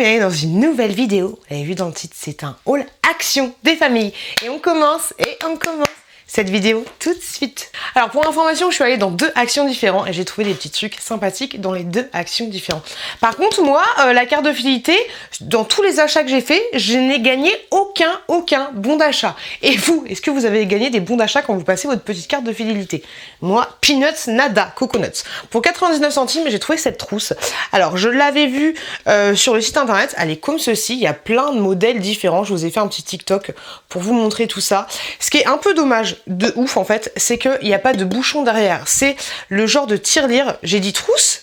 bienvenue dans une nouvelle vidéo. Vous l'avez vu dans le titre, c'est un haul action des familles. Et on commence cette vidéo tout de suite. Alors pour information, je suis allée dans 2 actions différents et j'ai trouvé des petits trucs sympathiques dans les 2 actions différentes. Par contre, moi, la carte de fidélité, dans tous les achats que j'ai fait, je n'ai gagné aucun bon d'achat. Et vous, est-ce que vous avez gagné des bons d'achat quand vous passez votre petite carte de fidélité? Moi, peanuts, nada, coconuts. Pour 99 centimes, j'ai trouvé cette trousse. Alors, je l'avais vue sur le site internet, elle est comme ceci, il y a plein de modèles différents. Je vous ai fait un petit TikTok pour vous montrer tout ça. Ce qui est un peu dommage, de ouf en fait, c'est qu'il n'y a pas de bouchon derrière. C'est le genre de tirelire, j'ai dit trousse.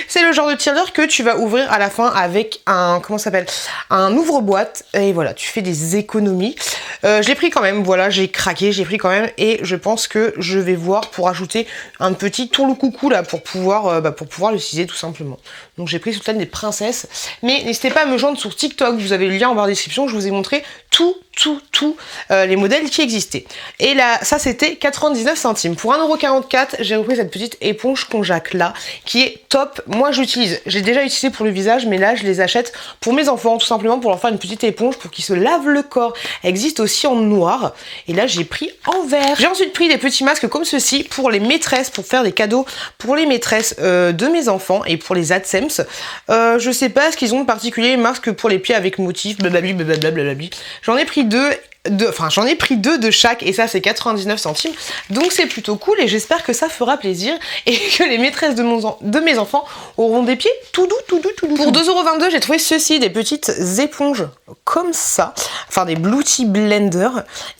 C'est le genre de tirelire que tu vas ouvrir à la fin avec un, comment ça s'appelle, un ouvre-boîte, et voilà, tu fais des économies. Je l'ai pris quand même, voilà, j'ai craqué, j'ai pris quand même, et je pense que je vais voir pour ajouter un petit tourle-coucou là pour pouvoir l'utiliser tout simplement. Donc j'ai pris Sultane des princesses, mais n'hésitez pas à me joindre sur TikTok, vous avez le lien en barre de description, je vous ai montré tous les modèles qui existaient. Et là, ça c'était 99 centimes. Pour 1,44 €, j'ai repris cette petite éponge Conjac là, qui est top. Moi j'utilise, j'ai déjà utilisé pour le visage, mais là je les achète pour mes enfants, tout simplement pour leur faire une petite éponge pour qu'ils se lavent le corps. Elle existe aussi en noir, et là j'ai pris en vert. J'ai ensuite pris des petits masques comme ceci pour les maîtresses, pour faire des cadeaux pour les maîtresses de mes enfants et pour les AdSems. Je sais pas ce qu'ils ont de particulier, masque pour les pieds avec motif, blablabla. J'en ai pris deux de chaque, et ça c'est 99 centimes, donc c'est plutôt cool et j'espère que ça fera plaisir et que les maîtresses de mes enfants auront des pieds tout doux. Pour 2,22 €, j'ai trouvé ceci, des petites éponges comme ça, enfin des Beauty Blender.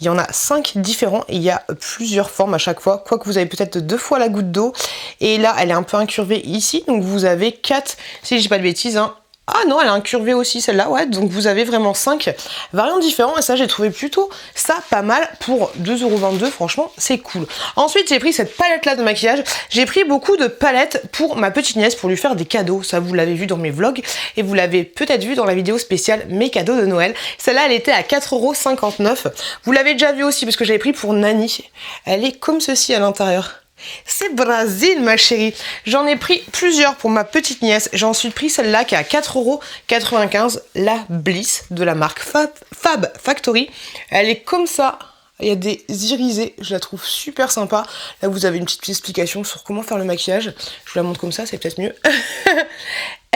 Il y en a 5 différents et il y a plusieurs formes à chaque fois, quoique vous avez peut-être 2 fois la goutte d'eau, et là elle est un peu incurvée ici, donc vous avez 4, si je dis pas de bêtises, hein. Ah non, elle est incurvée aussi celle-là, ouais, donc vous avez vraiment 5 variantes différentes, et ça j'ai trouvé plutôt ça pas mal pour 2,22 €, franchement c'est cool. Ensuite j'ai pris cette palette là de maquillage, j'ai pris beaucoup de palettes pour ma petite nièce pour lui faire des cadeaux, ça vous l'avez vu dans mes vlogs, et vous l'avez peut-être vu dans la vidéo spéciale mes cadeaux de Noël. Celle-là elle était à 4,59 €, vous l'avez déjà vu aussi parce que j'avais pris pour Nani, elle est comme ceci à l'intérieur. C'est Brésil ma chérie. J'en ai pris plusieurs pour ma petite nièce. J'ai ensuite pris celle-là qui est à 4,95 €, la Bliss de la marque Fab Factory. Elle est comme ça. Il y a des irisés, je la trouve super sympa. Là vous avez une petite explication sur comment faire le maquillage. Je vous la montre comme ça, c'est peut-être mieux.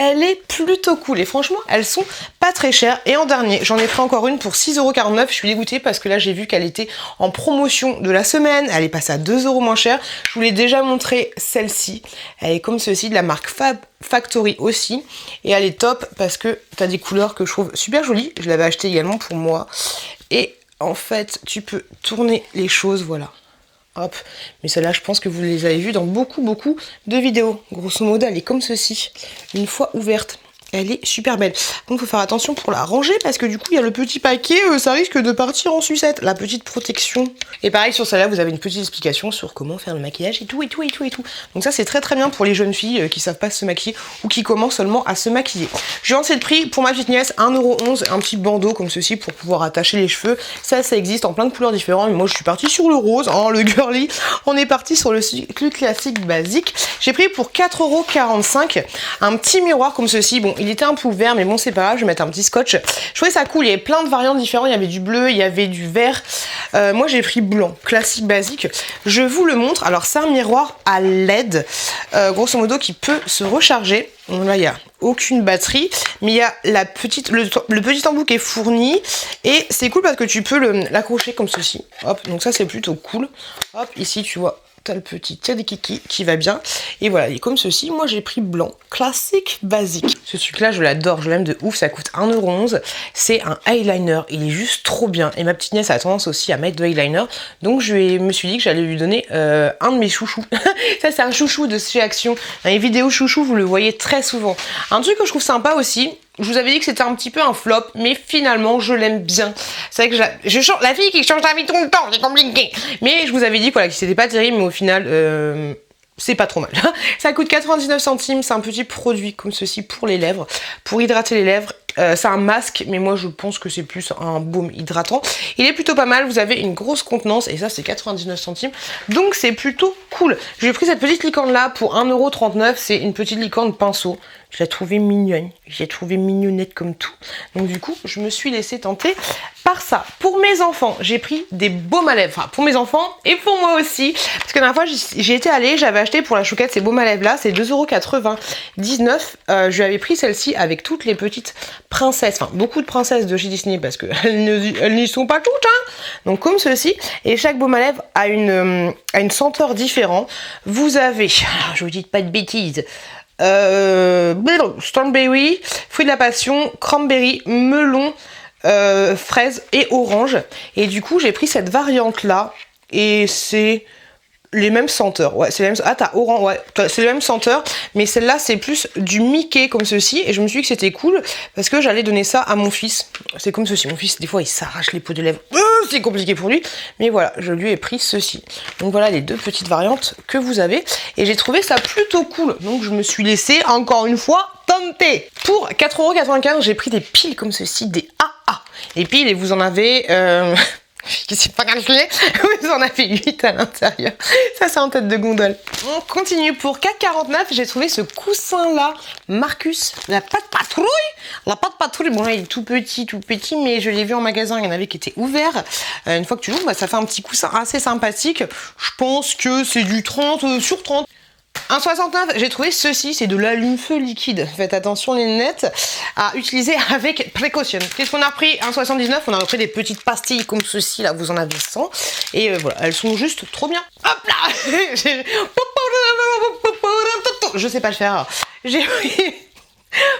Elle est plutôt cool et franchement elles sont pas très chères. Et en dernier j'en ai pris encore une pour 6,49 €. Je suis dégoûtée parce que là j'ai vu qu'elle était en promotion de la semaine. Elle est passée à 2 € moins cher. Je vous l'ai déjà montré celle-ci. Elle est comme ceci de la marque Fab Factory aussi. Et elle est top parce que t'as des couleurs que je trouve super jolies. Je l'avais acheté également pour moi. Et en fait tu peux tourner les choses, voilà. Hop, mais celle-là, je pense que vous les avez vues dans beaucoup de vidéos. Grosso modo, elle est comme ceci, une fois ouverte. Elle est super belle. Donc, il faut faire attention pour la ranger parce que du coup, il y a le petit paquet, ça risque de partir en sucette. La petite protection. Et pareil, sur celle-là, vous avez une petite explication sur comment faire le maquillage et tout. Donc ça, c'est très bien pour les jeunes filles qui savent pas se maquiller ou qui commencent seulement à se maquiller. J'ai ensuite pris pour ma petite nièce 1,11 €, un petit bandeau comme ceci pour pouvoir attacher les cheveux. Ça existe en plein de couleurs différentes. Mais moi, je suis partie sur le rose, hein, le girly. On est parti sur le cycle classique basique. J'ai pris pour 4,45 € un petit miroir comme ceci. Bon, il était un peu ouvert, mais bon, c'est pas grave, je vais mettre un petit scotch. Je trouvais ça cool, il y avait plein de variantes différentes, il y avait du bleu, il y avait du vert. Moi, j'ai pris blanc, classique, basique. Je vous le montre. Alors, c'est un miroir à LED, grosso modo, qui peut se recharger. Donc là, il n'y a aucune batterie, mais il y a le petit embout qui est fourni, et c'est cool parce que tu peux l'accrocher comme ceci. Hop, donc ça, c'est plutôt cool. Hop, ici, tu vois, t'as le petit tiré-kiki qui va bien, et voilà, il est comme ceci. Moi j'ai pris blanc, classique, basique. Ce truc là je l'adore, je l'aime de ouf, ça coûte 1,11 €. C'est un eyeliner, il est juste trop bien, et ma petite nièce a tendance aussi à mettre de eyeliner, donc me suis dit que j'allais lui donner un de mes chouchous. Ça c'est un chouchou de chez Action, dans les vidéos chouchou vous le voyez très souvent. Un truc que je trouve sympa aussi, je vous avais dit que c'était un petit peu un flop, mais finalement je l'aime bien. C'est vrai que la fille qui change d'avis tout le temps, c'est compliqué. Mais je vous avais dit voilà, que c'était pas terrible, mais au final c'est pas trop mal. Ça coûte 99 centimes, c'est un petit produit comme ceci pour les lèvres, pour hydrater les lèvres. C'est un masque, mais moi je pense que c'est plus un baume hydratant. Il est plutôt pas mal, vous avez une grosse contenance et ça c'est 99 centimes. Donc c'est plutôt cool. J'ai pris cette petite licorne là pour 1,39 €. C'est une petite licorne pinceau. Je l'ai trouvée mignonne. J'ai trouvé mignonnette comme tout. Donc du coup, je me suis laissée tenter par ça. Pour mes enfants, j'ai pris des baumes à lèvres. Enfin, pour mes enfants et pour moi aussi. Parce que la dernière fois, j'y étais allée, j'avais acheté pour la chouquette ces baumes à lèvres là. C'est 2,99 €. Je lui avais pris celle-ci avec toutes les petites princesses. Enfin, beaucoup de princesses de chez Disney parce qu'elles n'y sont pas toutes. Hein. Donc comme ceci. Et chaque baume à lèvres a une senteur différente. Vous avez, alors, je vous dis pas de bêtises, Strawberry, fruit de la passion, cranberry, melon, fraise et orange. Et du coup, j'ai pris cette variante là et c'est les mêmes senteurs. Ouais, c'est les mêmes. Ah, t'as orange, ouais, c'est les mêmes senteurs, mais celle-là c'est plus du Mickey comme ceci. Et je me suis dit que c'était cool parce que j'allais donner ça à mon fils. C'est comme ceci. Mon fils, des fois, il s'arrache les peaux de lèvres. C'est compliqué pour lui, mais voilà, je lui ai pris ceci. Donc voilà les deux petites variantes que vous avez et j'ai trouvé ça plutôt cool. Donc je me suis laissée encore une fois tenter. Pour 4,95 €, j'ai pris des piles comme ceci, des AA. Les piles et vous en avez c'est pas calculé, vous en avez 8 à l'intérieur. Ça c'est en tête de gondole. On continue pour 4,49 €. J'ai trouvé ce coussin là, Marcus, la pâte patrouille. La pâte patrouille, bon là il est tout petit, mais je l'ai vu en magasin, il y en avait qui étaient ouverts. Une fois que tu l'ouvres, bah, ça fait un petit coussin assez sympathique. Je pense que c'est du 30 sur 30. 1,69 €, j'ai trouvé ceci, c'est de l'allume-feu liquide. Faites attention les lunettes à utiliser avec précaution. Qu'est-ce qu'on a repris? 1,79 €, on a repris des petites pastilles comme ceci, là vous en avez 100. Et voilà, elles sont juste trop bien. Hop là. Je sais pas le faire. J'ai pris...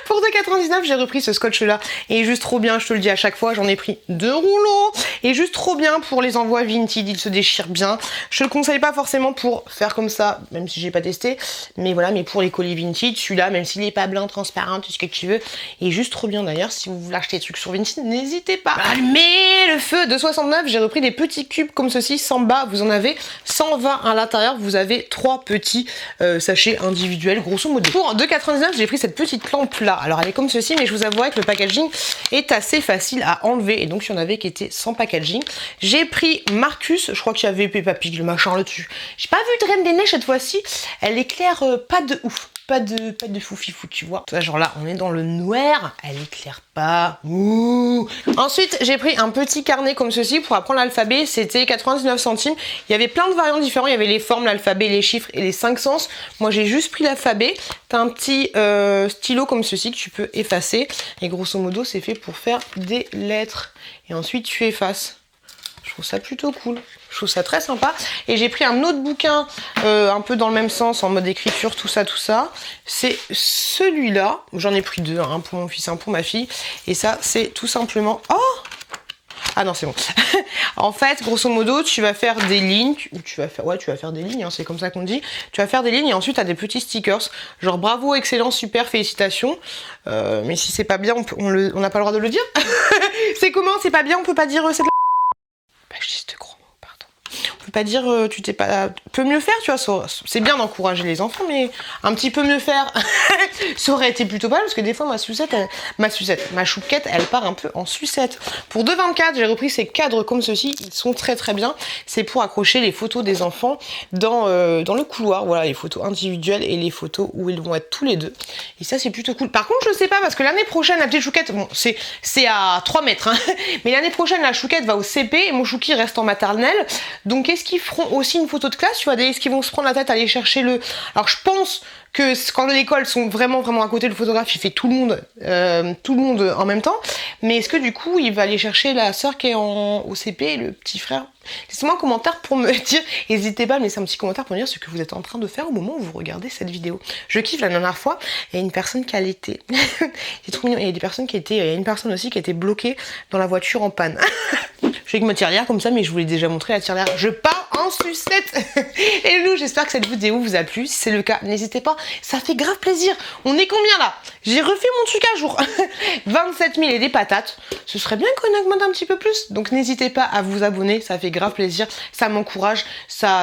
Pour 2,99 €, j'ai repris ce scotch là et juste trop bien, je te le dis à chaque fois, j'en ai pris 2 rouleaux et juste trop bien pour les envois Vinted, il se déchire bien. Je le conseille pas forcément pour faire comme ça, même si j'ai pas testé, mais voilà, mais pour les colis Vinted, celui-là, même s'il est pas blanc, transparent, tout ce que tu veux, il est juste trop bien. D'ailleurs, si vous voulez acheter des trucs sur Vinted, n'hésitez pas. Allumez le feu. 2,69 €, j'ai repris des petits cubes comme ceci, 100 bas, vous en avez 120 à l'intérieur, vous avez 3 petits sachets individuels, grosso modo. Pour 2,99 €, j'ai pris cette petite lampe là. Alors elle est comme ceci, mais je vous avouerai que le packaging est assez facile à enlever et donc il y en avait qui étaient sans packaging. J'ai pris Marcus, je crois qu'il y avait Peppa Pig, le machin là-dessus. J'ai pas vu de Reine des Neiges cette fois-ci. Elle éclaire pas de ouf. Pas de foufifou, tu vois. Genre là, on est dans le noir, elle éclaire pas. Ouh. Ensuite, j'ai pris un petit carnet comme ceci pour apprendre l'alphabet. C'était 99 centimes. Il y avait plein de variantes différentes. Il y avait les formes, l'alphabet, les chiffres et les 5 sens. Moi, j'ai juste pris l'alphabet. T'as un petit stylo comme ceci que tu peux effacer. Et grosso modo, c'est fait pour faire des lettres. Et ensuite, tu effaces. Je trouve ça plutôt cool. Je trouve ça très sympa. Et j'ai pris un autre bouquin un peu dans le même sens, en mode écriture, tout ça. C'est celui-là. J'en ai pris deux, un pour mon fils, un pour ma fille. Et ça, c'est tout simplement... Oh! Ah non, c'est bon. En fait, grosso modo, tu vas faire des lignes. Tu vas faire des lignes, hein, c'est comme ça qu'on dit. Tu vas faire des lignes et ensuite, tu as des petits stickers. Genre, bravo, excellent, super, félicitations. Mais si c'est pas bien, on n'a pas le droit de le dire. C'est comment? C'est pas bien, on peut pas dire... Bah, je dis ce gros mot, pardon. On peut pas dire tu t'es pas... Peut mieux faire, tu vois. C'est bien d'encourager les enfants, mais un petit peu mieux faire, ça aurait été plutôt pas mal, parce que des fois, ma chouquette, elle part un peu en sucette. Pour 2,24 €, j'ai repris ces cadres comme ceci. Ils sont très très bien. C'est pour accrocher les photos des enfants dans le couloir. Voilà, les photos individuelles et les photos où ils vont être tous les deux. Et ça, c'est plutôt cool. Par contre, je sais pas, parce que l'année prochaine, la petite chouquette, bon, c'est à 3 mètres, hein, mais l'année prochaine, la chouquette va au CP et mon chouki reste en maternelle. Donc, est-ce qu'ils feront aussi une photo de classe? Tu vois, est-ce qu'ils vont se prendre la tête à aller chercher le... Alors, je pense que quand l'école sont vraiment à côté, le photographe, il fait tout le monde en même temps. Mais est-ce que du coup, il va aller chercher la sœur qui est au CP et le petit frère? Laissez-moi un commentaire pour me dire, n'hésitez pas à me laisser un petit commentaire pour me dire ce que vous êtes en train de faire au moment où vous regardez cette vidéo. Je kiffe. La dernière fois, il y a une personne qui allaitait. C'est trop mignon. Il y a des personnes il y a une personne aussi qui était bloquée dans la voiture en panne. Je fais avec ma tirelire comme ça, mais je vous l'ai déjà montré la tirelire. Je pars en sucette. Et Lou, j'espère que cette vidéo vous a plu. Si c'est le cas, n'hésitez pas, ça fait grave plaisir. On est combien là? J'ai refait mon truc à jour. 27 000 et des patates. Ce serait bien qu'on augmente un petit peu plus. Donc n'hésitez pas à vous abonner, ça fait grave plaisir. Ça m'encourage.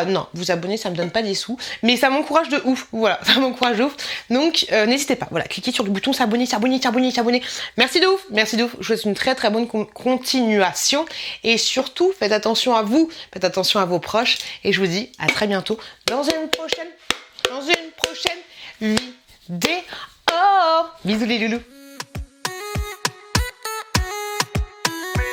Non, vous abonner, ça me donne pas des sous. Mais ça m'encourage de ouf. Voilà, ça m'encourage de ouf. Donc n'hésitez pas. Voilà, cliquez sur le bouton s'abonner, s'abonner, s'abonner, s'abonner. Merci de ouf, merci de ouf. Je vous souhaite une très très bonne continuation. Et surtout, faites attention à vous, faites attention à vos proches. Et je vous dis à très bientôt dans une prochaine vidéo. Bisous les loulous.